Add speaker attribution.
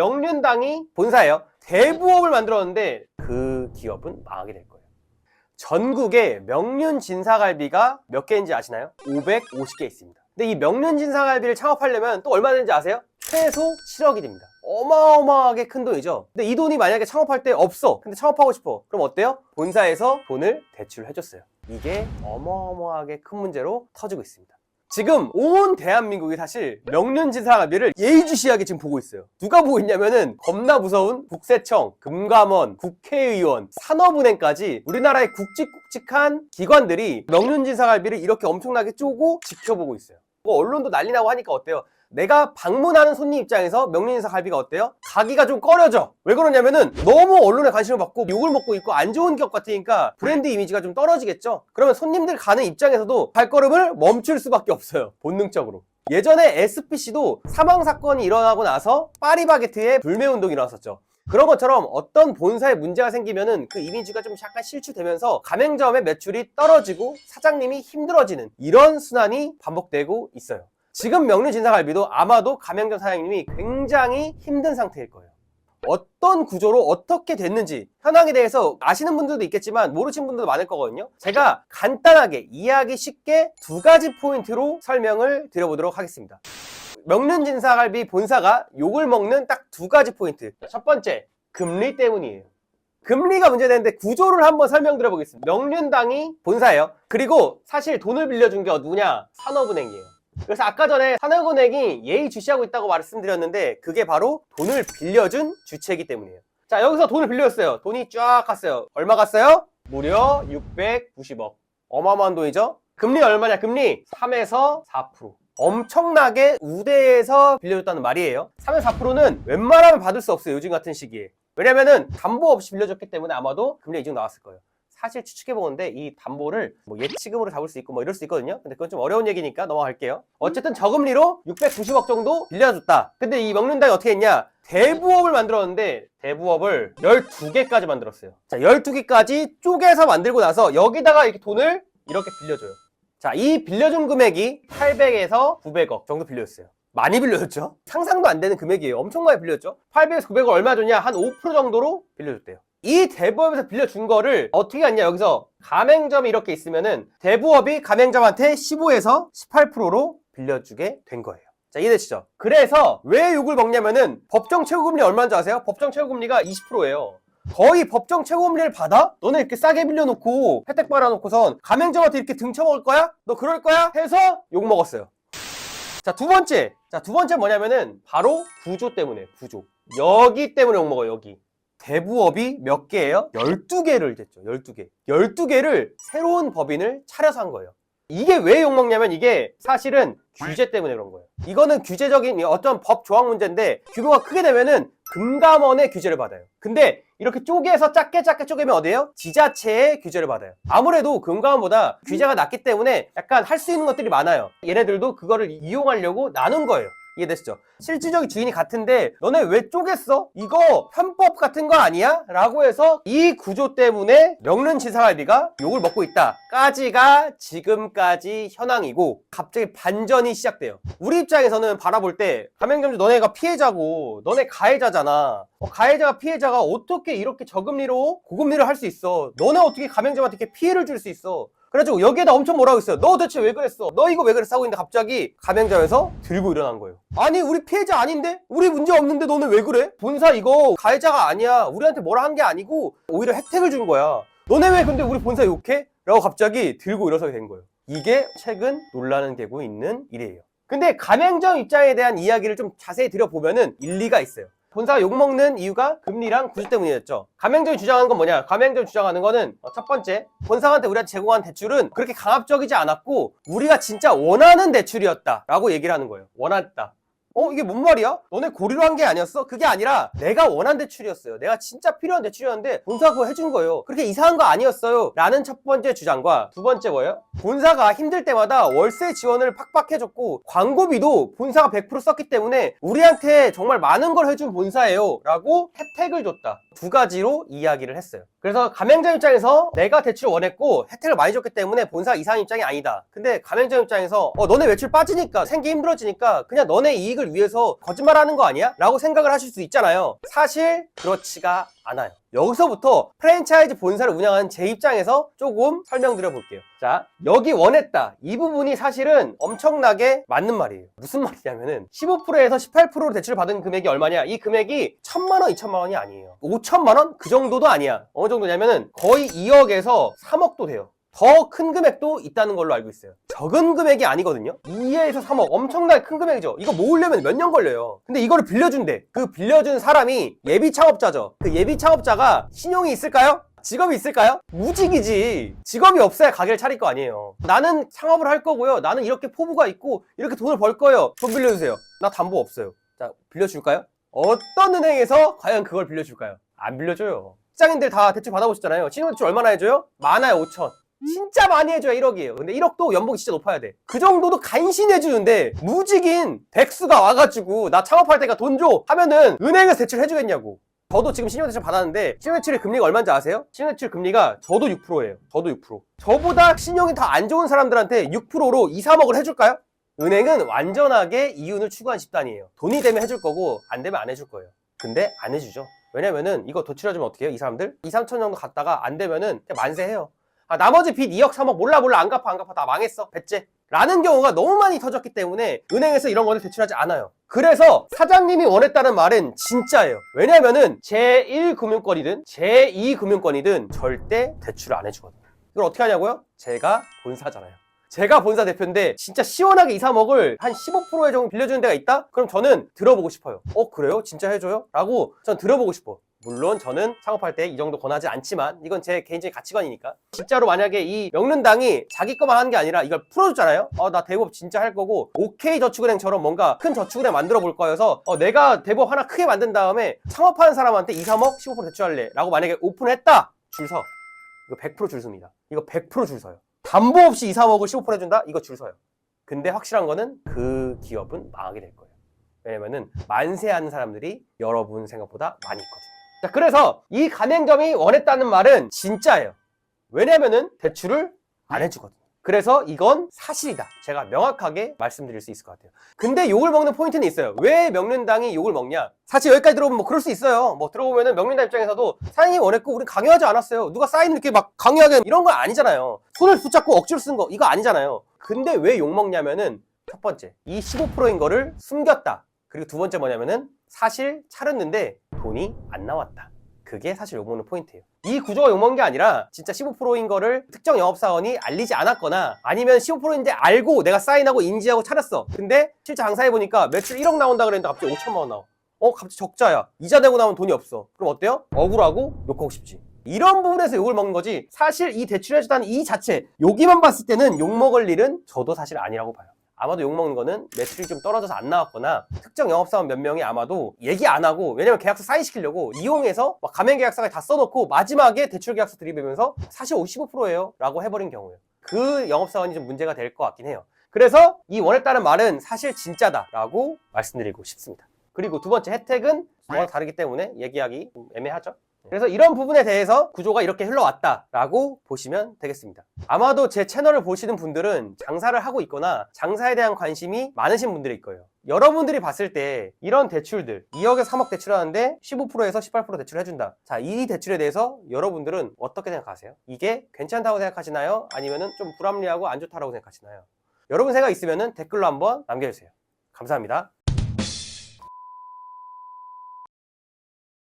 Speaker 1: 명륜당이 본사예요. 대부업을 만들었는데 그 기업은 망하게 될 거예요. 전국에 명륜진사갈비가 몇 개인지 아시나요? 550개 있습니다. 근데 이 명륜진사갈비를 창업하려면 또 얼마 되는지 아세요? 최소 7억이 됩니다. 어마어마하게 큰 돈이죠. 근데 이 돈이 만약에 창업할 때 없어. 근데 창업하고 싶어. 그럼 어때요? 본사에서 돈을 대출해줬어요. 이게 어마어마하게 큰 문제로 터지고 있습니다. 지금 온 대한민국이 사실 명륜진사갈비를 예의주시하게 지금 보고 있어요. 누가 보고 있냐면은 겁나 무서운 국세청, 금감원, 국회의원, 산업은행까지 우리나라의 굵직굵직한 기관들이 명륜진사갈비를 이렇게 엄청나게 쪼고 지켜보고 있어요. 언론도 난리나고 하니까 어때요? 내가 방문하는 손님 입장에서 명륜진사갈비가 어때요? 가기가 좀 꺼려져. 왜 그러냐면은 너무 언론에 관심을 받고 욕을 먹고 있고 안 좋은 기업 같으니까 브랜드 이미지가 좀 떨어지겠죠? 그러면 손님들 가는 입장에서도 발걸음을 멈출 수밖에 없어요. 본능적으로. 예전에 SPC도 사망사건이 일어나고 나서 파리바게트에 불매운동이 일어났었죠. 그런 것처럼 어떤 본사에 문제가 생기면은 그 이미지가 좀 약간 실추되면서 가맹점의 매출이 떨어지고 사장님이 힘들어지는 이런 순환이 반복되고 있어요. 지금 명륜진사갈비도 아마도 가맹점 사장님이 굉장히 힘든 상태일 거예요. 어떤 구조로 어떻게 됐는지 현황에 대해서 아시는 분들도 있겠지만 모르시는 분들도 많을 거거든요. 제가 간단하게 이해하기 쉽게 두 가지 포인트로 설명을 드려보도록 하겠습니다. 명륜진사갈비 본사가 욕을 먹는 딱 두 가지 포인트. 첫 번째, 금리 때문이에요. 금리가 문제되는데 구조를 한번 설명드려보겠습니다. 명륜당이 본사예요. 그리고 사실 돈을 빌려준 게 누구냐? 산업은행이에요. 그래서 아까 전에 산업은행이 예의주시하고 있다고 말씀드렸는데 그게 바로 돈을 빌려준 주체이기 때문이에요. 자, 여기서 돈을 빌려줬어요. 돈이 쫙 갔어요. 얼마 갔어요? 무려 690억. 어마어마한 돈이죠? 금리 얼마냐? 금리 3에서 4%. 엄청나게 우대해서 빌려줬다는 말이에요. 3에서 4%는 웬만하면 받을 수 없어요. 요즘 같은 시기에. 왜냐면은 담보 없이 빌려줬기 때문에 아마도 금리 인증 나왔을 거예요. 사실 추측해보는데 이 담보를 뭐 예치금으로 잡을 수 있고 뭐 이럴 수 있거든요. 근데 그건 좀 어려운 얘기니까 넘어갈게요. 어쨌든 저금리로 690억 정도 빌려줬다. 근데 이 명륜당이 어떻게 했냐? 대부업을 만들었는데 대부업을 12개까지 만들었어요. 자, 12개까지 쪼개서 만들고 나서 여기다가 이렇게 돈을 이렇게 빌려줘요. 자, 이 빌려준 금액이 800에서 900억 정도 빌려줬어요. 많이 빌려줬죠? 상상도 안 되는 금액이에요. 엄청 많이 빌려줬죠? 800에서 900억 얼마 줬냐? 한 5% 정도로 빌려줬대요. 이 대부업에서 빌려준 거를 어떻게 했냐? 여기서 가맹점이 이렇게 있으면은 대부업이 가맹점한테 15에서 18%로 빌려주게 된 거예요. 자, 이해되시죠? 그래서 왜 욕을 먹냐면은 법정 최고금리 얼마인 줄 아세요? 법정 최고금리가 20%예요. 거의 법정 최고금리를 받아? 너네 이렇게 싸게 빌려놓고 혜택 받아놓고선 가맹점한테 이렇게 등쳐먹을 거야? 너 그럴 거야? 해서 욕 먹었어요. 자, 두 번째 뭐냐면은 바로 구조 때문에 구조. 여기 때문에 욕 먹어요. 여기. 대부업이 몇 개예요? 12개를 됐죠. 12개. 12개를 새로운 법인을 차려서 한 거예요. 이게 왜 욕먹냐면 이게 사실은 규제 때문에 그런 거예요. 이거는 규제적인 어떤 법 조항 문제인데 규모가 크게 되면은 금감원의 규제를 받아요. 근데 이렇게 쪼개서 작게 쪼개면 어디예요? 지자체의 규제를 받아요. 아무래도 금감원보다 규제가 낮기 때문에 약간 할 수 있는 것들이 많아요. 얘네들도 그거를 이용하려고 나눈 거예요. 이해되시죠? 실질적인 주인이 같은데 너네 왜 쪼갰어? 이거 편법 같은 거 아니야? 라고 해서 이 구조 때문에 명륜진사갈비가 욕을 먹고 있다 까지가 지금까지 현황이고 갑자기 반전이 시작돼요. 우리 입장에서는 바라볼 때 가맹점주 너네가 피해자고 너네 가해자잖아. 가해자가 피해자가 어떻게 이렇게 저금리로 고금리를 할 수 있어? 너네 어떻게 가맹점한테 이렇게 피해를 줄 수 있어? 그래가지고 여기에다 엄청 뭐라고 했어요. 너 대체 왜 그랬어? 너 이거 왜 그랬어? 하고 있는데 갑자기 가맹점에서 들고 일어난 거예요. 아니 우리 피해자 아닌데? 우리 문제 없는데 너는 왜 그래? 본사 이거 가해자가 아니야. 우리한테 뭐라 한 게 아니고 오히려 혜택을 준 거야. 너네 왜 근데 우리 본사 욕해? 라고 갑자기 들고 일어서게 된 거예요. 이게 최근 논란을 되고 있는 일이에요. 근데 가맹점 입장에 대한 이야기를 좀 자세히 들여보면은 일리가 있어요. 본사가 욕먹는 이유가 금리랑 구조 때문이었죠. 가맹점이 주장하는 건 뭐냐? 가맹점이 주장하는 거는 첫 번째, 본사한테 우리한테 제공한 대출은 그렇게 강압적이지 않았고 우리가 진짜 원하는 대출이었다 라고 얘기를 하는 거예요. 원했다. 이게 뭔 말이야? 너네 고리로 한 게 아니었어? 그게 아니라 내가 원한 대출이었어요. 내가 진짜 필요한 대출이었는데 본사가 그거 해준 거예요. 그렇게 이상한 거 아니었어요. 라는 첫 번째 주장과 두 번째 뭐예요? 본사가 힘들 때마다 월세 지원을 팍팍 해줬고 광고비도 본사가 100% 썼기 때문에 우리한테 정말 많은 걸 해준 본사예요. 라고 혜택을 줬다. 두 가지로 이야기를 했어요. 그래서 가맹점 입장에서 내가 대출을 원했고 혜택을 많이 줬기 때문에 본사가 이상한 입장이 아니다. 근데 가맹점 입장에서 너네 매출 빠지니까 생기 힘들어지니까 그냥 너네 이익을 위해서 거짓말하는 거 아니야? 라고 생각을 하실 수 있잖아요. 사실 그렇지가 않아요. 여기서부터 프랜차이즈 본사를 운영하는 제 입장에서 조금 설명드려 볼게요. 자, 여기 원했다. 이 부분이 사실은 엄청나게 맞는 말이에요. 무슨 말이냐면은 15%에서 18%로 대출을 받은 금액이 얼마냐? 이 금액이 1,000만 원, 2,000만 원이 아니에요. 5천만 원? 그 정도도 아니야. 어느 정도냐면은 거의 2억에서 3억도 돼요. 더 큰 금액도 있다는 걸로 알고 있어요. 적은 금액이 아니거든요. 2에서 3억 엄청나게 큰 금액이죠. 이거 모으려면 몇 년 걸려요. 근데 이거를 빌려준대. 그 빌려준 사람이 예비 창업자죠. 그 예비 창업자가 신용이 있을까요? 직업이 있을까요? 무직이지. 직업이 없어야 가게를 차릴 거 아니에요. 나는 창업을 할 거고요. 나는 이렇게 포부가 있고 이렇게 돈을 벌 거예요. 돈 빌려주세요. 나 담보 없어요. 자, 빌려줄까요? 어떤 은행에서 과연 그걸 빌려줄까요? 안 빌려줘요. 직장인들 다 대출 받아보셨잖아요. 신용대출 얼마나 해줘요? 많아요, 5천. 진짜 많이 해줘야 1억이에요. 근데 1억도 연봉이 진짜 높아야 돼. 그 정도도 간신해주는데 무직인 백수가 와가지고 나 창업할 때가 돈 줘 하면은 은행에서 대출 해주겠냐고. 저도 지금 신용대출 받았는데 신용대출의 금리가 얼마인지 아세요? 신용대출 금리가 저도 6%예요. 저도 6%. 저보다 신용이 더 안 좋은 사람들한테 6%로 2, 3억을 해줄까요? 은행은 완전하게 이윤을 추구한 집단이에요. 돈이 되면 해줄 거고 안 되면 안 해줄 거예요. 근데 안 해주죠. 왜냐면은 이거 도출해주면 어떻게 해요? 이 사람들? 2, 3천 정도 갔다가 안 되면은 그냥 만세해요. 나머지 빚 2억, 3억 몰라 안 갚아 다 망했어 배째 라는 경우가 너무 많이 터졌기 때문에 은행에서 이런 거를 대출하지 않아요. 그래서 사장님이 원했다는 말은 진짜예요. 왜냐면은 제1금융권이든 제2금융권이든 절대 대출을 안 해주거든요. 이걸 어떻게 하냐고요? 제가 본사잖아요. 제가 본사 대표인데 진짜 시원하게 2, 3억을 한 15%에 정도 빌려주는 데가 있다? 그럼 저는 들어보고 싶어요. 그래요? 진짜 해줘요? 라고 전 들어보고 싶어. 물론 저는 창업할 때 이 정도 권하지 않지만 이건 제 개인적인 가치관이니까. 진짜로 만약에 이 명륜당이 자기 거만 하는 게 아니라 이걸 풀어줬잖아요. 나 대부업 진짜 할 거고 OK저축은행처럼 뭔가 큰 저축은행 만들어 볼 거여서 내가 대부업 하나 크게 만든 다음에 창업하는 사람한테 2, 3억 15% 대출할래 라고 만약에 오픈했다. 줄 서. 이거 100% 줄 섭니다. 이거 100% 줄 서요. 담보 없이 2, 3억을 15% 해준다? 이거 줄 서요. 근데 확실한 거는 그 기업은 망하게 될 거예요. 왜냐면은 만세하는 사람들이 여러분 생각보다 많이 있거든요. 자, 그래서 이 가맹점이 원했다는 말은 진짜예요. 왜냐면은 대출을 안 해주거든요. 그래서 이건 사실이다. 제가 명확하게 말씀드릴 수 있을 것 같아요. 근데 욕을 먹는 포인트는 있어요. 왜 명륜당이 욕을 먹냐? 사실 여기까지 들어보면 뭐 그럴 수 있어요. 들어보면은 명륜당 입장에서도 사장님이 원했고 우리 강요하지 않았어요. 누가 사인을 이렇게 막 강요하게 이런 거 아니잖아요. 손을 붙잡고 억지로 쓴 거 이거 아니잖아요. 근데 왜 욕 먹냐면은 첫 번째, 이 15%인 거를 숨겼다. 그리고 두 번째 뭐냐면은 사실 차렸는데 돈이 안 나왔다. 그게 사실 욕먹는 포인트예요. 이 구조가 욕먹는 게 아니라 진짜 15%인 거를 특정 영업사원이 알리지 않았거나 아니면 15%인데 알고 내가 사인하고 인지하고 차렸어. 근데 실제 장사해보니까 매출 1억 나온다 그랬는데 갑자기 5천만 원 나와. 갑자기 적자야. 이자 내고 나면 돈이 없어. 그럼 어때요? 억울하고 욕하고 싶지. 이런 부분에서 욕을 먹는 거지 사실 이 대출해주다는 이 자체 여기만 봤을 때는 욕먹을 일은 저도 사실 아니라고 봐요. 아마도 욕먹는 거는 매출이 좀 떨어져서 안 나왔거나 특정 영업사원 몇 명이 아마도 얘기 안 하고 왜냐면 계약서 사인시키려고 이용해서 막 가맹계약서까지 다 써놓고 마지막에 대출계약서 들이대면서 사실 55%예요 라고 해버린 경우예요. 그 영업사원이 좀 문제가 될 것 같긴 해요. 그래서 이 원했다는 말은 사실 진짜다 라고 말씀드리고 싶습니다. 그리고 두 번째 혜택은 뭐가 다르기 때문에 얘기하기 좀 애매하죠. 그래서 이런 부분에 대해서 구조가 이렇게 흘러왔다라고 보시면 되겠습니다. 아마도 제 채널을 보시는 분들은 장사를 하고 있거나 장사에 대한 관심이 많으신 분들일 거예요. 여러분들이 봤을 때 이런 대출들 2억에서 3억 대출하는데 15%에서 18% 대출해준다. 자, 이 대출에 대해서 여러분들은 어떻게 생각하세요? 이게 괜찮다고 생각하시나요? 아니면 좀 불합리하고 안 좋다고 생각하시나요? 여러분 생각 있으면 댓글로 한번 남겨주세요. 감사합니다.